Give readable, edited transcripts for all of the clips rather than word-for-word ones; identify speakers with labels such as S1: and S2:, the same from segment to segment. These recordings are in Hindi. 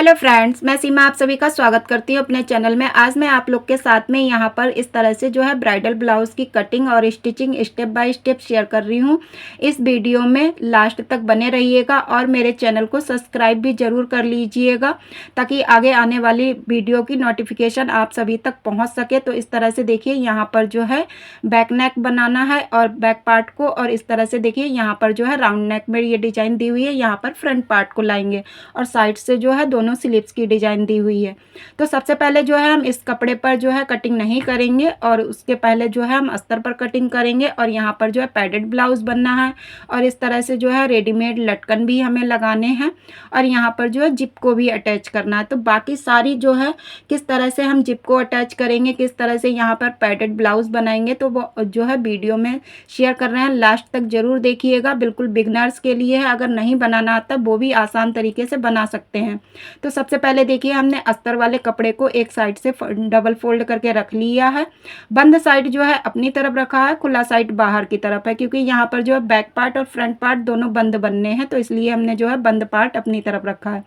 S1: हेलो फ्रेंड्स, मैं सीमा आप सभी का स्वागत करती हूँ अपने चैनल में। आज मैं आप लोग के साथ में यहाँ पर इस तरह से जो है ब्राइडल ब्लाउज़ की कटिंग और stitching step by step share कर रही हूँ। इस वीडियो में लास्ट तक बने रहिएगा और मेरे चैनल को सब्सक्राइब भी ज़रूर कर लीजिएगा ताकि आगे आने वाली वीडियो की नोटिफिकेशन आप सभी तक पहुँच सके। तो इस तरह से देखिए यहाँ पर जो है बैक नेक बनाना है और बैक पार्ट को, और इस तरह से देखिए यहाँ पर जो है राउंड नेक में ये डिज़ाइन दी हुई है। यहाँ पर फ्रंट पार्ट को लाएंगे और साइड से जो है दोनों स्लीव्स की डिज़ाइन दी हुई है। तो सबसे पहले जो है हम इस कपड़े पर जो है कटिंग नहीं करेंगे और उसके पहले जो है हम अस्तर पर कटिंग करेंगे। और यहाँ पर जो है पैडेड ब्लाउज़ बनना है और इस तरह से जो है रेडीमेड लटकन भी हमें लगाने हैं और यहाँ पर जो है जिप को भी अटैच करना है। तो बाकी सारी जो है किस तरह से हम जिप को अटैच करेंगे, किस तरह से यहाँ पर पैडेड ब्लाउज़ बनाएंगे, तो वो जो है वीडियो में शेयर कर रहे हैं। लास्ट तक ज़रूर देखिएगा, बिल्कुल बिगनर्स के लिए है। अगर नहीं बनाना आता वो भी आसान तरीके से बना सकते हैं। तो सबसे पहले देखिए हमने अस्तर वाले कपड़े को एक साइड से डबल फोल्ड करके रख लिया है। बंद साइड जो है अपनी तरफ रखा है, खुला साइड बाहर की तरफ है, क्योंकि यहाँ पर जो है बैक पार्ट और फ्रंट पार्ट दोनों बंद बनने हैं, तो इसलिए हमने जो है बंद पार्ट अपनी तरफ रखा है।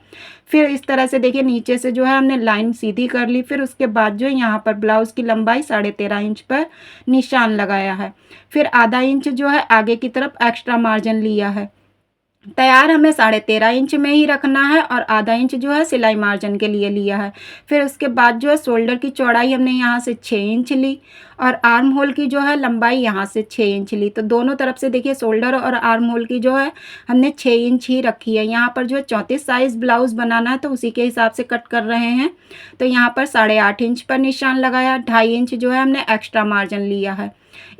S1: फिर इस तरह से देखिए नीचे से जो है हमने लाइन सीधी कर ली। फिर उसके बाद जो है यहाँ पर ब्लाउज़ की लंबाई 13.5 इंच पर निशान लगाया है। फिर आधा इंच जो है आगे की तरफ एक्स्ट्रा मार्जिन लिया है। तैयार हमें 13.5 इंच में ही रखना है और आधा इंच जो है सिलाई मार्जिन के लिए लिया है। फिर उसके बाद जो है शोल्डर की चौड़ाई हमने यहाँ से 6 इंच ली और आर्म होल की जो है लंबाई यहाँ से 6 इंच ली। तो दोनों तरफ से देखिए शोल्डर और आर्म होल की जो है हमने 6 इंच ही रखी है। यहाँ पर जो है 34 साइज़ ब्लाउज़ बनाना है तो उसी के हिसाब से कट कर रहे हैं। तो यहाँ पर 8.5 इंच पर निशान लगाया, 2.5 इंच जो है हमने एक्स्ट्रा मार्जिन लिया है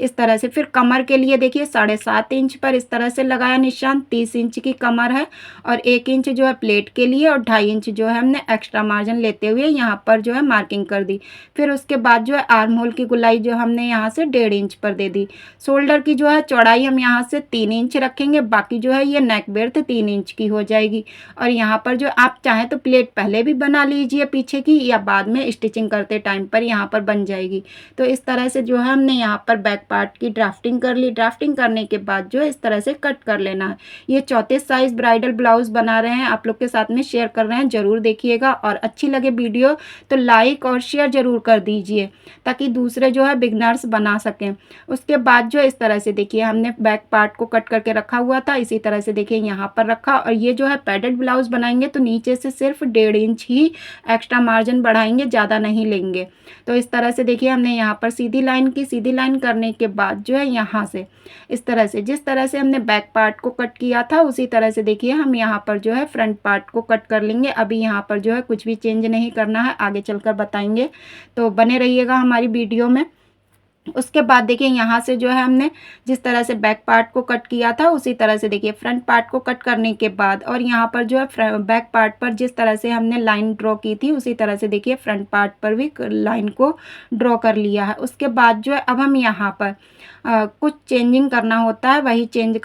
S1: इस तरह से। फिर कमर के लिए देखिए 7.5 इंच पर इस तरह से लगाया निशान, 30 इंच की कमर है और 1 इंच जो है प्लेट के लिए और 2.5 इंच जो है हमने एक्स्ट्रा मार्जिन लेते हुए यहाँ पर जो है मार्किंग कर दी। फिर उसके बाद जो है आर्म होल की गुलाई जो हमने यहाँ से 1.5 इंच पर दे दी। शोल्डर की जो है चौड़ाई हम यहाँ से 3 इंच रखेंगे, बाकी जो है ये नेक बेल्ट 3 इंच की हो जाएगी। और यहाँ पर जो आप चाहें तो प्लेट पहले भी बना लीजिए पीछे की, या बाद में स्टिचिंग करते टाइम पर यहाँ पर बन जाएगी। तो इस तरह से जो है हमने यहाँ पर बैक पार्ट की ड्राफ्टिंग कर ली। ड्राफ्टिंग करने के बाद जो है इस तरह से कट कर लेना है। ये 34 साइज ब्राइडल ब्लाउज बना रहे हैं, आप लोग के साथ में शेयर कर रहे हैं, जरूर देखिएगा। और अच्छी लगे वीडियो तो लाइक और शेयर जरूर कर दीजिए ताकि दूसरे जो है बिगनर्स बना सकें। उसके बाद जो इस तरह से देखिए हमने बैक पार्ट को कट करके रखा हुआ था, इसी तरह से देखिए यहाँ पर रखा। और ये जो है पैडेड ब्लाउज बनाएंगे तो नीचे से सिर्फ 1.5 इंच ही एक्स्ट्रा मार्जिन बढ़ाएंगे, ज़्यादा नहीं लेंगे। तो इस तरह से देखिए हमने यहाँ पर सीधी लाइन की। सीधी लाइन करने के बाद जो है यहाँ से इस तरह से, जिस तरह से हमने बैक पार्ट को कट किया था उसी तरह से देखिए हम यहाँ पर जो है फ्रंट पार्ट को कट कर लेंगे। अभी यहाँ पर जो है कुछ भी चेंज नहीं करना है, आगे चलकर बताएंगे, तो बने रहिएगा हमारी वीडियो में। उसके बाद देखिए यहाँ से जो है हमने जिस तरह से बैक पार्ट को कट किया था उसी तरह से देखिए फ्रंट पार्ट को कट करने के बाद, और यहाँ पर जो है बैक पार्ट पर जिस तरह से हमने लाइन ड्रॉ की थी उसी तरह से देखिए फ्रंट पार्ट पर भी लाइन को ड्रॉ कर लिया है। उसके बाद जो है अब हम यहाँ पर कुछ चेंजिंग करना होता है, वही चेंज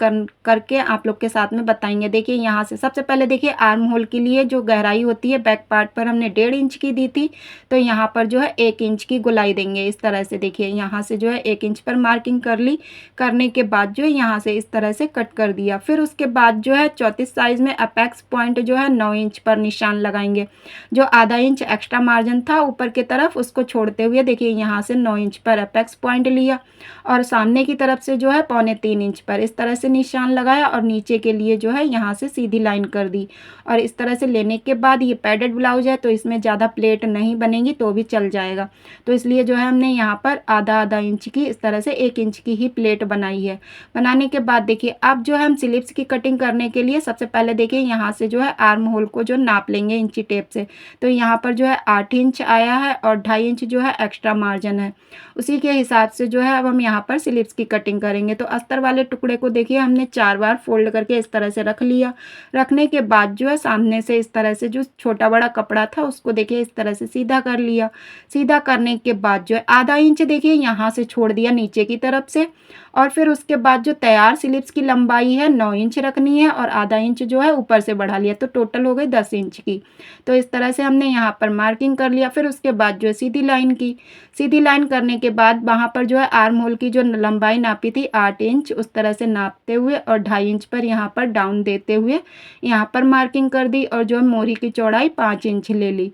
S1: करके आप लोग के साथ में बताएंगे। देखिए यहाँ से सबसे पहले देखिए आर्म होल के लिए जो गहराई होती है बैक पार्ट पर हमने 1.5 इंच की दी थी, तो यहाँ पर जो है 1 इंच की गुलाई देंगे। इस तरह से देखिए यहाँ से जो है 1 इंच पर मार्किंग कर ली। करने के बाद जो है यहाँ से इस तरह से कट कर दिया। फिर उसके बाद जो है 34 साइज़ में अपेक्स पॉइंट जो है 9 इंच पर निशान लगाएंगे। जो आधा इंच एक्स्ट्रा मार्जिन था ऊपर की तरफ उसको छोड़ते हुए देखिए यहाँ से 9 इंच पर अपेक्स पॉइंट लिया और सामने की तरफ से जो है 3.25 इंच पर इस तरह से निशान लगाया और नीचे के लिए जो है यहाँ से सीधी लाइन कर दी। और इस तरह से लेने के बाद ये पैडेड ब्लाउज है तो इसमें ज़्यादा प्लेट नहीं बनेगी तो भी चल जाएगा, तो इसलिए जो है हमने यहाँ पर आधा इंच की इस तरह से 1 इंच की ही प्लेट बनाई है। बनाने के बाद देखिए अब जो है हम स्लीव्स की कटिंग करने के लिए सबसे पहले देखिए यहाँ से जो है आर्म होल को जो नाप लेंगे इंची टेप से। तो यहाँ पर जो है 8 इंच आया है और 2.5 इंच जो है एक्स्ट्रा मार्जिन है। उसी के हिसाब से जो है अब हम यहाँ पर स्लीव्स की कटिंग करेंगे। तो अस्तर वाले टुकड़े को देखिए हमने 4 बार फोल्ड करके इस तरह से रख लिया। रखने के बाद जो है सामने से इस तरह से जो छोटा बड़ा कपड़ा था उसको देखिए इस तरह से सीधा कर लिया। सीधा करने के बाद जो है आधा इंच देखिए यहाँ से छोड़ दिया नीचे की तरफ से। और फिर उसके बाद जो तैयार स्लीव्स की लंबाई है 9 इंच रखनी है और आधा इंच जो है ऊपर से बढ़ा लिया, तो टोटल हो गई 10 इंच की। तो इस तरह से हमने यहाँ पर मार्किंग कर लिया। फिर उसके बाद जो है सीधी लाइन की। सीधी लाइन करने के बाद वहाँ पर जो है आर्म होल की जो लंबाई नापी थी 8 इंच, उस तरह से नापते हुए और 2.5 इंच पर यहाँ पर डाउन देते हुए यहाँ पर मार्किंग कर दी और जो है मोरी की चौड़ाई 5 इंच ले ली।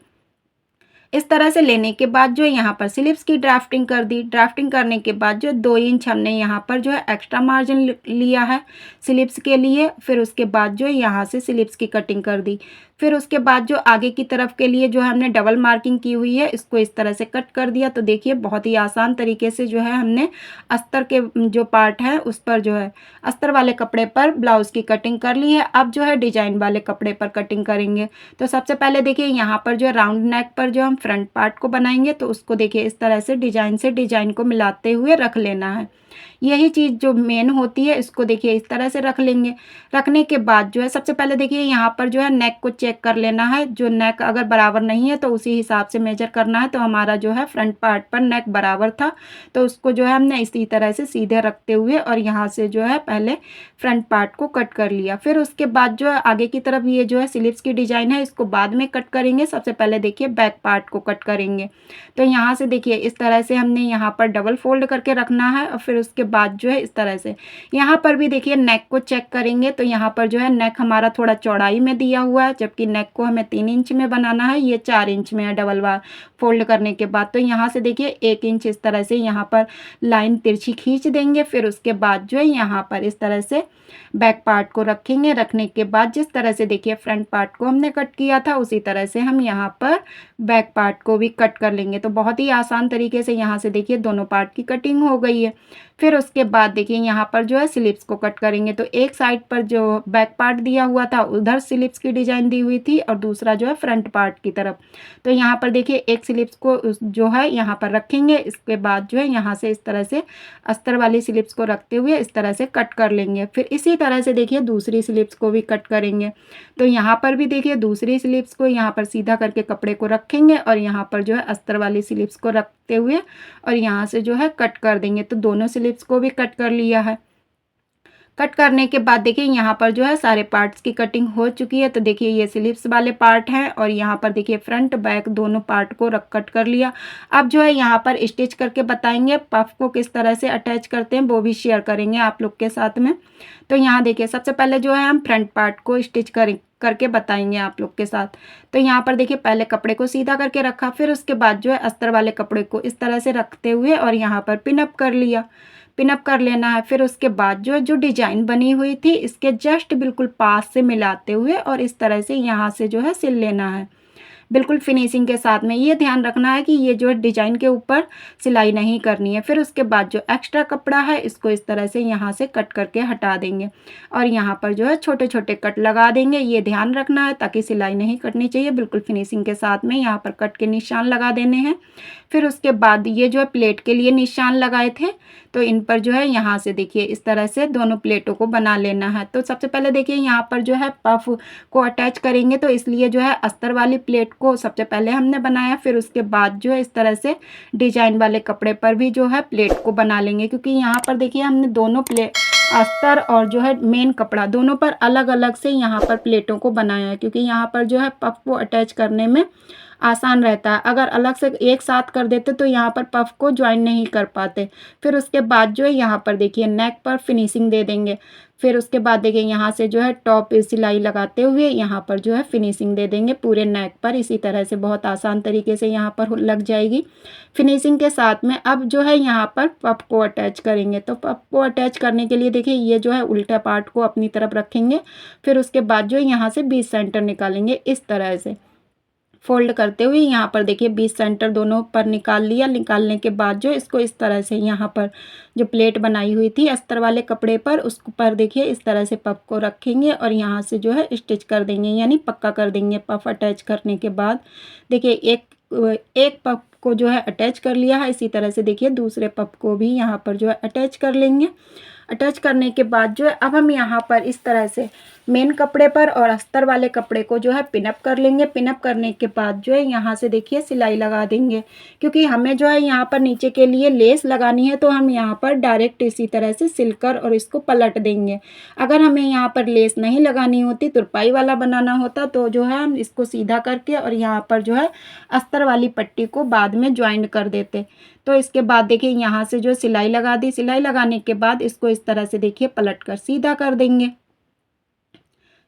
S1: इस तरह से लेने के बाद जो है यहाँ पर स्लीव्स की ड्राफ्टिंग कर दी। ड्राफ्टिंग करने के बाद जो 2 इंच हमने यहाँ पर जो है एक्स्ट्रा मार्जिन लिया है स्लीव्स के लिए। फिर उसके बाद जो है यहाँ से स्लीव्स की कटिंग कर दी। फिर उसके बाद जो आगे की तरफ के लिए जो है हमने डबल मार्किंग की हुई है, इसको इस तरह से कट कर दिया। तो देखिए बहुत ही आसान तरीके से जो है हमने अस्तर के जो पार्ट है उस पर जो है अस्तर वाले कपड़े पर ब्लाउज़ की कटिंग कर ली है। अब जो है डिजाइन वाले कपड़े पर कटिंग करेंगे। तो सबसे पहले देखिए यहाँ पर जो है राउंड नेक पर जो हम फ्रंट पार्ट को बनाएंगे, तो उसको देखिए इस तरह से डिजाइन को मिलाते हुए रख लेना है। यही चीज़ जो मेन होती है इसको देखिए इस तरह से रख लेंगे। रखने के बाद जो है सबसे पहले देखिए यहाँ पर जो है नेक को चेक कर लेना है। जो नेक अगर बराबर नहीं है तो उसी हिसाब से मेजर करना है। तो हमारा जो है फ्रंट पार्ट पर नेक बराबर था, तो उसको जो है हमने इसी तरह से सीधे रखते हुए और यहाँ से जो है पहले फ्रंट पार्ट को कट कर लिया। फिर उसके बाद जो है आगे की तरफ ये जो है स्लीव्स की डिजाइन है इसको बाद में कट करेंगे। सबसे पहले देखिए बैक पार्ट को कट करेंगे। तो यहाँ से देखिए इस तरह से हमने यहाँ पर डबल फोल्ड करके रखना है और फिर उसके बाद जो है इस तरह से यहाँ पर भी देखिए नेक को चेक करेंगे। तो यहाँ पर जो है नेक हमारा थोड़ा चौड़ाई में दिया हुआ है, जबकि नेक को हमें 3 इंच में बनाना है, ये 4 इंच में है डबल बार फोल्ड करने के बाद। तो यहाँ से देखिए 1 इंच इस तरह से यहाँ पर लाइन तिरछी खींच देंगे। फिर उसके बाद जो है यहाँ पर इस तरह से बैक पार्ट को रखेंगे। रखने के बाद जिस तरह से देखिए फ्रंट पार्ट को हमने कट किया था उसी तरह से हम यहाँ पर बैक पार्ट को भी कट कर लेंगे। तो बहुत ही आसान तरीके से यहाँ से देखिए दोनों पार्ट की कटिंग हो गई है। फिर उसके बाद देखिए यहाँ पर जो है स्लीव्स को कट करेंगे। तो एक साइड पर जो बैक पार्ट दिया हुआ था उधर स्लीव्स की डिजाइन दी हुई थी और दूसरा जो है फ्रंट पार्ट की तरफ। तो यहाँ पर देखिए एक स्लीव्स को जो है यहाँ पर रखेंगे। इसके बाद जो है यहाँ से इस तरह से अस्तर वाली स्लीव्स को रखते हुए इस तरह से कट कर लेंगे। फिर इसी तरह से देखिए दूसरी स्लीव्स को भी कट करेंगे। तो यहाँ पर भी देखिए दूसरी स्लीव्स को यहाँ पर सीधा करके कपड़े को रखेंगे और यहाँ पर जो है अस्तर वाली स्लीव्स को रखते हुए और यहाँ से जो है कट कर देंगे। तो दोनों स्लीव्स को भी कट कर लिया है। कट करने के बाद देखिए यहाँ पर जो है सारे पार्ट्स की कटिंग हो चुकी है। तो देखिए ये स्लीव्स वाले पार्ट हैं और यहाँ पर देखिए फ्रंट बैक दोनों पार्ट को कट कर लिया। अब जो है यहाँ पर स्टिच करके बताएंगे, पफ को किस तरह से अटैच करते हैं वो भी शेयर करेंगे आप लोग के साथ में। तो यहाँ देखिए सबसे पहले जो है हम फ्रंट पार्ट को स्टिच करके बताएंगे आप लोग के साथ। तो यहाँ पर देखिए पहले कपड़े को सीधा करके रखा, फिर उसके बाद जो है अस्तर वाले कपड़े को इस तरह से रखते हुए और यहाँ पर पिनअप कर लिया। पिनअप कर लेना है। फिर उसके बाद जो डिजाइन बनी हुई थी इसके जस्ट बिल्कुल पास से मिलाते हुए और इस तरह से यहाँ से जो है सिल लेना है बिल्कुल फिनिशिंग के साथ में। ये ध्यान रखना है कि ये जो डिजाइन के ऊपर सिलाई नहीं करनी है। फिर उसके बाद जो एक्स्ट्रा कपड़ा है इसको इस तरह से यहाँ से कट करके हटा देंगे और यहाँ पर जो है छोटे छोटे कट लगा देंगे। ये ध्यान रखना है ताकि सिलाई नहीं कटनी चाहिए, बिल्कुल फिनिशिंग के साथ में यहाँ पर कट के निशान लगा देने हैं। फिर उसके बाद ये जो है प्लेट के लिए निशान लगाए थे तो इन पर जो है यहाँ से देखिए इस तरह से दोनों प्लेटों को बना लेना है। तो सबसे पहले देखिए यहाँ पर जो है पफ को अटैच करेंगे, तो इसलिए जो है अस्तर वाली प्लेट को सबसे पहले हमने बनाया। फिर उसके बाद जो है इस तरह से डिजाइन वाले कपड़े पर भी जो है प्लेट को बना लेंगे, क्योंकि यहाँ पर देखिए हमने दोनों अस्तर और जो है मेन कपड़ा दोनों पर अलग अलग से यहाँ पर प्लेटों को बनाया है, क्योंकि यहाँ पर जो है पफ को अटैच करने में आसान रहता है। अगर अलग से एक साथ कर देते तो यहाँ पर पफ को ज्वाइन नहीं कर पाते। फिर उसके बाद जो है यहाँ पर देखिए नेक पर फिनिशिंग दे देंगे। फिर उसके बाद देखिए यहाँ से जो है टॉप सिलाई लगाते हुए यहाँ पर जो है फिनिशिंग दे देंगे पूरे नेक पर। इसी तरह से बहुत आसान तरीके से यहाँ पर लग जाएगी फिनिशिंग के साथ में। अब जो है यहाँ पर पफ को अटैच करेंगे। तो पफ को अटैच करने के लिए देखिए ये जो है उल्टा पार्ट को अपनी तरफ रखेंगे। फिर उसके बाद जो है यहाँ से 20 सेंटर निकालेंगे इस तरह से फोल्ड करते हुए। यहाँ पर देखिए 20 सेंटर दोनों पर निकाल लिया। निकालने के बाद जो इसको इस तरह से यहाँ पर जो प्लेट बनाई हुई थी अस्तर वाले कपड़े पर उस पर देखिए इस तरह से पफ को रखेंगे और यहाँ से जो है स्टिच कर देंगे, यानी पक्का कर देंगे। पफ अटैच करने के बाद देखिए एक पफ को जो है अटैच कर लिया है। इसी तरह से देखिए दूसरे पफ को भी यहाँ पर जो है अटैच कर लेंगे। अटैच करने के बाद जो है अब हम यहाँ पर इस तरह से मेन कपड़े पर और अस्तर वाले कपड़े को जो है पिनअप कर लेंगे। पिनअप करने के बाद जो है यहाँ से देखिए सिलाई लगा देंगे, क्योंकि हमें जो है यहाँ पर नीचे के लिए लेस लगानी है तो हम यहाँ पर डायरेक्ट इसी तरह से सिलकर और इसको पलट देंगे। अगर हमें यहाँ पर लेस नहीं लगानी होती, तुरपाई वाला बनाना होता, तो जो है हम इसको सीधा करके और यहाँ पर जो है अस्तर वाली पट्टी को बाद में ज्वाइन कर देते। तो इसके बाद देखिए यहाँ से जो सिलाई लगा दी। सिलाई लगाने के बाद इसको इस तरह से देखिए पलट कर सीधा कर देंगे।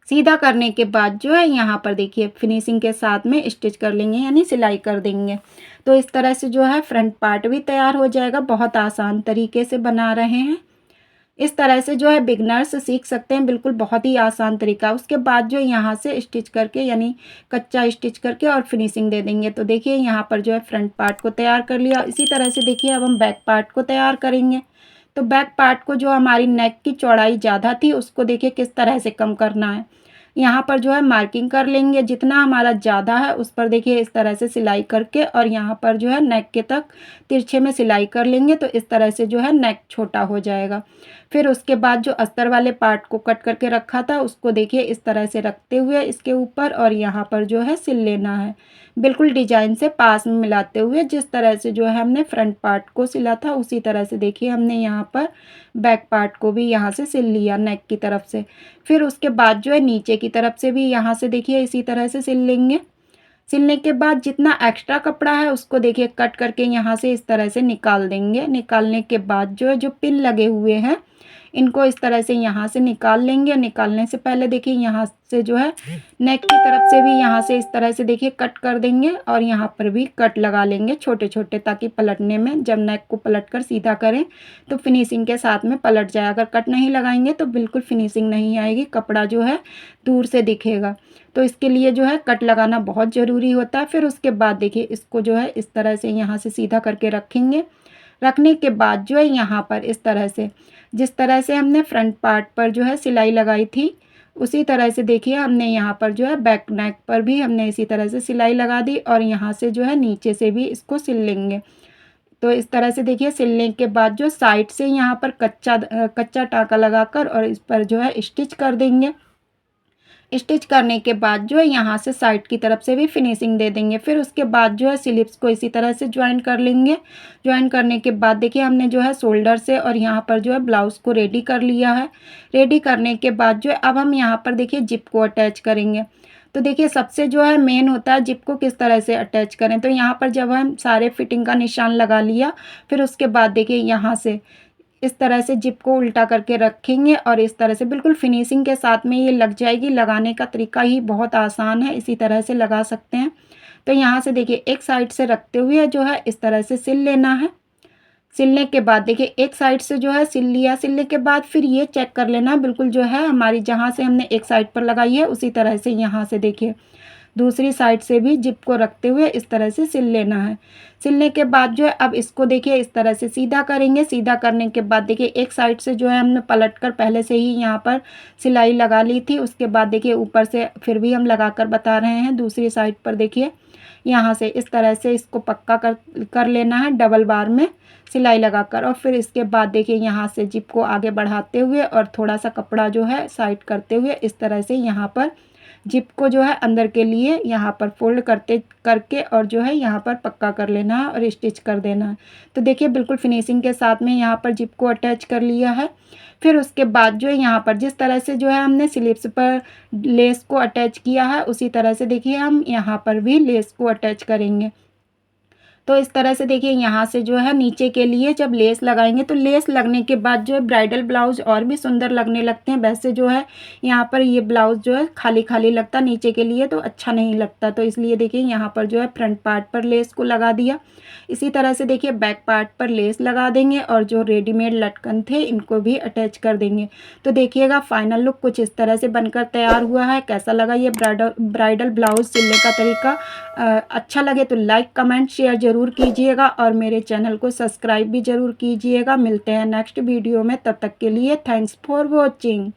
S1: सीधा करने के बाद जो है यहाँ पर देखिए फिनिशिंग के साथ में स्टिच कर लेंगे, यानी सिलाई कर देंगे। तो इस तरह से जो है फ्रंट पार्ट भी तैयार हो जाएगा। बहुत आसान तरीके से बना रहे हैं। इस तरह से जो है बिगनर्स सीख सकते हैं, बिल्कुल बहुत ही आसान तरीका। उसके बाद जो यहाँ से स्टिच करके यानी कच्चा स्टिच करके और फिनिशिंग दे देंगे। तो देखिए यहाँ पर जो है फ्रंट पार्ट को तैयार कर लिया। इसी तरह से देखिए अब हम बैक पार्ट को तैयार करेंगे। तो बैक पार्ट को जो हमारी नेक की चौड़ाई ज़्यादा थी उसको देखिए किस तरह से कम करना है। यहाँ पर जो है मार्किंग कर लेंगे, जितना हमारा ज़्यादा है उस पर देखिए इस तरह से सिलाई करके और यहाँ पर जो है नेक के तक तिरछे में सिलाई कर लेंगे। तो इस तरह से जो है नेक छोटा हो जाएगा। फिर उसके बाद जो अस्तर वाले पार्ट को कट करके रखा था उसको देखिए इस तरह से रखते हुए इसके ऊपर और यहाँ पर जो है सिल लेना है, बिल्कुल डिजाइन से पास में मिलाते हुए। जिस तरह से जो है हमने फ्रंट पार्ट को सिला था उसी तरह से देखिए हमने यहाँ पर बैक पार्ट को भी यहाँ से सिल लिया नेक की तरफ से। फिर उसके बाद जो है नीचे की तरफ से भी यहाँ से देखिए इसी तरह से सिल लेंगे। सिलने के बाद जितना एक्स्ट्रा कपड़ा है उसको देखिए कट करके यहाँ से इस तरह से निकाल देंगे। निकालने के बाद जो है जो पिन लगे हुए हैं इनको इस तरह से यहाँ से निकाल लेंगे। निकालने से पहले देखिए यहाँ से जो है नेक की तरफ से भी यहाँ से इस तरह से देखिए कट कर देंगे और यहाँ पर भी कट लगा लेंगे छोटे छोटे, ताकि पलटने में जब नेक को पलट कर सीधा करें तो फिनिशिंग के साथ में पलट जाए। अगर कट नहीं लगाएंगे तो बिल्कुल फिनिशिंग नहीं आएगी, कपड़ा जो है दूर से दिखेगा। तो इसके लिए जो है कट लगाना बहुत ज़रूरी होता है। फिर उसके बाद देखिए इसको जो है इस तरह से यहाँ से सीधा करके रखेंगे। रखने के बाद जो है यहाँ पर इस तरह से जिस तरह से हमने फ्रंट पार्ट पर जो है सिलाई लगाई थी उसी तरह से देखिए हमने यहाँ पर जो है बैक नेक पर भी हमने इसी तरह से सिलाई लगा दी और यहाँ से जो है नीचे से भी इसको सिल लेंगे। तो इस तरह से देखिए सिलने के बाद जो साइड से यहाँ पर कच्चा टाँका लगाकर और इस पर जो है स्टिच कर देंगे। स्टिच करने के बाद जो है यहाँ से साइड की तरफ से भी फिनिशिंग दे देंगे। फिर उसके बाद जो है स्लीव्स को इसी तरह से ज्वाइन कर लेंगे। ज्वाइन करने के बाद देखिए हमने जो है शोल्डर से और यहाँ पर जो है ब्लाउज़ को रेडी कर लिया है। रेडी करने के बाद जो है अब हम यहाँ पर देखिए जिप को अटैच करेंगे। तो देखिए सबसे जो है मेन होता है जिप को किस तरह से अटैच करें। तो यहाँ पर जब हम सारे फिटिंग का निशान लगा लिया फिर उसके बाद देखिए यहाँ से इस तरह से जिप को उल्टा करके रखेंगे और इस तरह से बिल्कुल फिनिशिंग के साथ में ये लग जाएगी। लगाने का तरीका ही बहुत आसान है, इसी तरह से लगा सकते हैं। तो यहाँ से देखिए एक साइड से रखते हुए जो है इस तरह से सिल लेना है। सिलने के बाद देखिए एक साइड से जो है सिल लिया। सिलने के बाद फिर ये चेक कर लेना बिल्कुल जो है हमारी जहाँ से हमने एक साइड पर लगाई है उसी तरह से यहाँ से देखिए दूसरी साइड से भी जिप को रखते हुए इस तरह से सिल लेना है। सिलने के बाद जो है अब इसको देखिए इस तरह से सीधा करेंगे। सीधा करने के बाद देखिए एक साइड से जो है हमने पलट कर पहले से ही यहाँ पर सिलाई लगा ली थी। उसके बाद देखिए ऊपर से फिर भी हम लगा कर बता रहे हैं। दूसरी साइड पर देखिए यहाँ से इस तरह से इसको पक्का कर लेना है डबल बार में सिलाई लगाकर। और फिर इसके बाद देखिए यहाँ से जिप को आगे बढ़ाते हुए और थोड़ा सा कपड़ा जो है साइड करते हुए इस तरह से यहाँ पर जिप को जो है अंदर के लिए यहाँ पर फोल्ड करके और जो है यहाँ पर पक्का कर लेना है और स्टिच कर देना है। तो देखिए बिल्कुल फिनिशिंग के साथ में यहाँ पर जिप को अटैच कर लिया है। फिर उसके बाद जो है यहाँ पर जिस तरह से जो है हमने स्लीव्स पर लेस को अटैच किया है उसी तरह से देखिए हम यहाँ पर भी लेस को अटैच करेंगे। तो इस तरह से देखिए यहाँ से जो है नीचे के लिए जब लेस लगाएंगे तो लेस लगने के बाद जो है ब्राइडल ब्लाउज और भी सुंदर लगने लगते हैं। वैसे जो है यहाँ पर ये ब्लाउज जो है खाली खाली लगता नीचे के लिए तो अच्छा नहीं लगता। तो इसलिए देखिए यहाँ पर जो है फ्रंट पार्ट पर लेस को लगा दिया। इसी तरह से देखिए बैक पार्ट पर लेस लगा देंगे और जो रेडीमेड लटकन थे इनको भी अटैच कर देंगे। तो देखिएगा फाइनल लुक कुछ इस तरह से बनकर तैयार हुआ है। कैसा लगा ये ब्राइडल ब्लाउज सिलने का तरीका? अच्छा लगे तो लाइक कमेंट शेयर ज़रूर कीजिएगा और मेरे चैनल को सब्सक्राइब भी ज़रूर कीजिएगा। मिलते हैं नेक्स्ट वीडियो में, तब तक के लिए थैंक्स फॉर वॉचिंग।